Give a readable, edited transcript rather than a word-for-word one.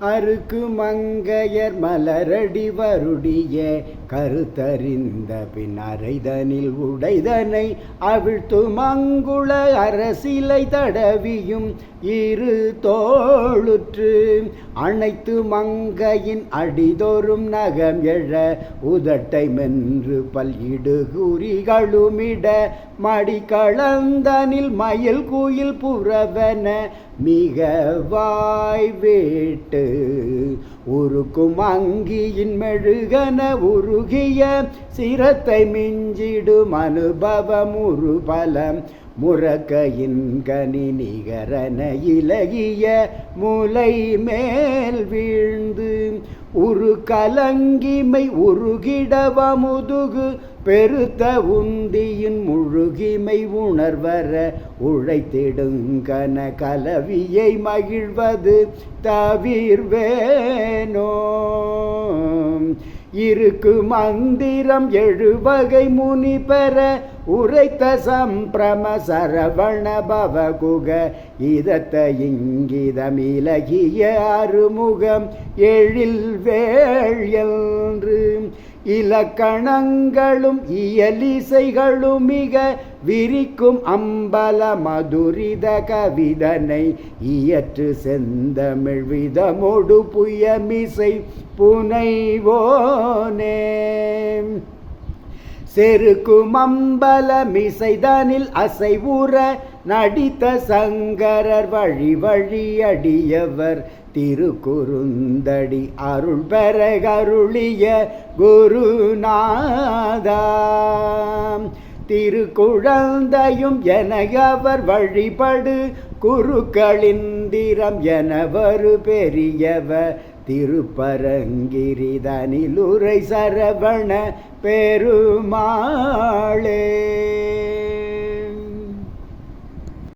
அருக்கு மங்கையர் மலரடி வருடிய கருத்தறிந்த பின் அரைதனில் உடைதனை அவிழ்த்து மங்குள அரசிலை தடவியும் இரு தோளுற்று அனைத்து மங்கையின் அடிதொரும் நகம் எழ உதட்டை மென்று பல்லிடுகுறிகளுமிட மடி களந்தனில் மயில் குயில் புறவன மிக வாய் வேட்டு உருக்கும் அங்கியின் மெழுகன உருகிய சிரத்தை மிஞ்சிடும் அனுபவம் உருபலம் முரக்கையின் கனி நிகரன இலகிய முலை மேல் வீழ்ந்து உரு கலங்கிமை உருகிடவ முதுகு பெருத்த உந்தியின் முழுகிமை உணர்வர உழைத்திடுங்கன கலவியை மகிழ்வது தவிர்வேனோ இருக்கு மந்திரம் எழுவகை முனி பெற உரைத்த சம்பிரம சரவண பவகுக இதத்த இங்கிதமிலகிய அருமுகம் எழில் வேள் என்று இலக்கணங்களும் இயலிசைகளும் மிக விரிக்கும் அம்பல மதுரித கவிதனை இயற்று செந்தமிழ் விதமொடு புயமிசை புனைவோனே செருக்கும் அம்பல மிசைதனில் அசைவுற நடித்த சங்கரர் வழி வழி அடியவர் திருக்குறுந்தடி அருள் பெற கருளிய குருநாதா திருக்குழந்தையும் என அவர் வழிபடு குருக்களிந்திரம் எனவரு பெரியவ திருப்பரங்கிரிதனிலுரை சரவண பெருமாளே.